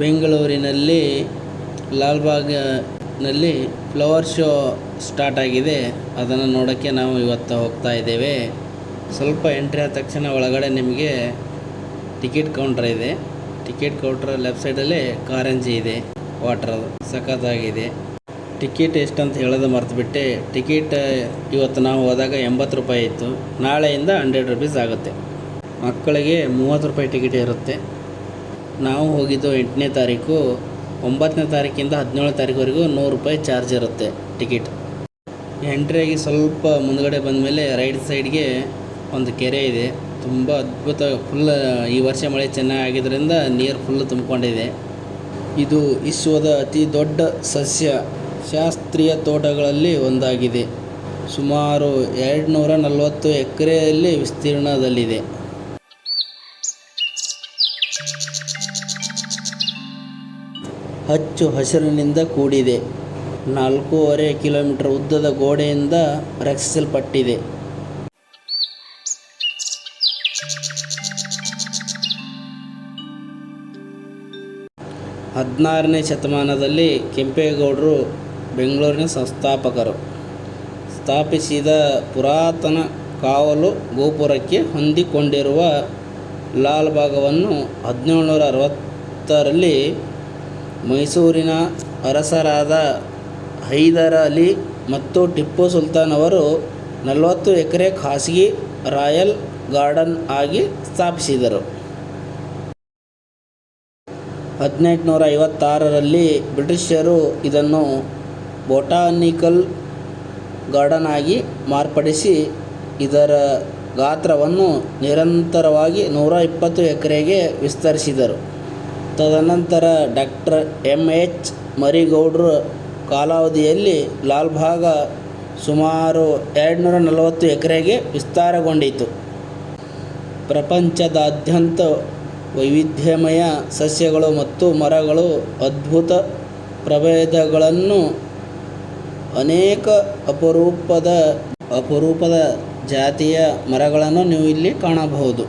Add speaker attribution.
Speaker 1: ಬೆಂಗಳೂರಿನಲ್ಲಿ ಲಾಲ್ಬಾಗ್ನಲ್ಲಿ flower show start ಆಗಿದೆ. ಅದನ್ನು ನೋಡೋಕ್ಕೆ ನಾವು ಇವತ್ತು ಹೋಗ್ತಾ ಇದ್ದೇವೆ. ಸ್ವಲ್ಪ ಎಂಟ್ರಿ ಆದ ತಕ್ಷಣ ಒಳಗಡೆ ನಿಮಗೆ ಟಿಕೆಟ್ ಕೌಂಟರ್ ಇದೆ. ಟಿಕೆಟ್ ಕೌಂಟರ್ ಲೆಫ್ಟ್ ಸೈಡಲ್ಲಿ ಕಾರಂಜಿ ಇದೆ, ವಾಟರ್ ಸಖತ್ತಾಗಿದೆ. ಟಿಕೆಟ್ ಎಷ್ಟಂತ ಹೇಳೋದು ಮರ್ತುಬಿಟ್ಟೆ. ಟಿಕೆಟ್ ಇವತ್ತು ನಾವು ಹೋದಾಗ 80 ರೂಪಾಯಿ ಇತ್ತು. ನಾಳೆಯಿಂದ 100 ರೂಪೀಸ್ ಆಗುತ್ತೆ. ಮಕ್ಕಳಿಗೆ 30 ರೂಪಾಯಿ ಟಿಕೆಟ್ ಇರುತ್ತೆ. ನಾವು ಹೋಗಿದ್ದು 8ನೇ ತಾರೀಕು. 9ನೇ ತಾರೀಕಿಂದ 17ನೇ ತಾರೀಕುವರೆಗೂ 100 ರೂಪಾಯಿ ಚಾರ್ಜ್ ಇರುತ್ತೆ ಟಿಕೆಟ್. ಎಂಟ್ರಿಯಾಗಿ ಸ್ವಲ್ಪ ಮುಂದ್ಗಡೆ ಬಂದಮೇಲೆ ರೈಟ್ ಸೈಡ್ಗೆ ಒಂದು ಕೆರೆ ಇದೆ. ತುಂಬ ಅದ್ಭುತ. ಫುಲ್ ಈ ವರ್ಷ ಮಳೆ ಚೆನ್ನಾಗಿದ್ದರಿಂದ ನೀರು ಫುಲ್ ತುಂಬಿಕೊಂಡಿದೆ. ಇದು ವಿಶ್ವದ ಅತಿ ದೊಡ್ಡ ಸಸ್ಯ ಶಾಸ್ತ್ರೀಯ ತೋಟಗಳಲ್ಲಿ ಒಂದಾಗಿದೆ. ಸುಮಾರು 240 ಎಕರೆಯಲ್ಲಿ ವಿಸ್ತೀರ್ಣದಲ್ಲಿದೆ. ಹಚ್ಚು ಹಸಿರಿನಿಂದ ಕೂಡಿದೆ. 4.5 ಕಿಲೋಮೀಟರ್ ಉದ್ದದ ಗೋಡೆಯಿಂದ ರಕ್ಷಿಸಲ್ಪಟ್ಟಿದೆ. ಹದಿನಾರನೇ ಶತಮಾನದಲ್ಲಿ ಕೆಂಪೇಗೌಡರು, ಬೆಂಗಳೂರಿನ ಸಂಸ್ಥಾಪಕರು, ಸ್ಥಾಪಿಸಿದ ಪುರಾತನ ಕಾವಲು ಗೋಪುರಕ್ಕೆ ಹೊಂದಿಕೊಂಡಿರುವ ಲಾಲ್ಬಾಗವನ್ನು 1760ರಲ್ಲಿ ಮೈಸೂರಿನ ಅರಸರಾದ ಹೈದರ್ ಅಲಿ ಮತ್ತು ಟಿಪ್ಪು ಸುಲ್ತಾನ್ ಅವರು 40 ಎಕರೆ ಖಾಸಗಿ ರಾಯಲ್ ಗಾರ್ಡನ್ ಆಗಿ ಸ್ಥಾಪಿಸಿದರು. 1856ರಲ್ಲಿ ಬ್ರಿಟಿಷರು ಇದನ್ನು ಬೊಟಾನಿಕಲ್ ಗಾರ್ಡನ್ ಆಗಿ ಮಾರ್ಪಡಿಸಿ ಇದರ ಗಾತ್ರವನ್ನು ನಿರಂತರವಾಗಿ 120 ಎಕರೆಗೆ ವಿಸ್ತರಿಸಿದರು. ತದನಂತರ ಡಾಕ್ಟರ್ ಎಂ.ಎಚ್. ಮರಿಗೌಡರ ಕಾಲಾವಧಿಯಲ್ಲಿ ಲಾಲ್ಬಾಗ ಸುಮಾರು 240 ಎಕರೆಗೆ ವಿಸ್ತಾರಗೊಂಡಿತು. ಪ್ರಪಂಚದಾದ್ಯಂತ ವೈವಿಧ್ಯಮಯ ಸಸ್ಯಗಳು ಮತ್ತು ಮರಗಳು, ಅದ್ಭುತ ಪ್ರಭೇದಗಳನ್ನು, ಅನೇಕ ಅಪರೂಪದ ಜಾತಿಯ ಮರಗಳನ್ನು ನೀವು ಇಲ್ಲಿ ಕಾಣಬಹುದು.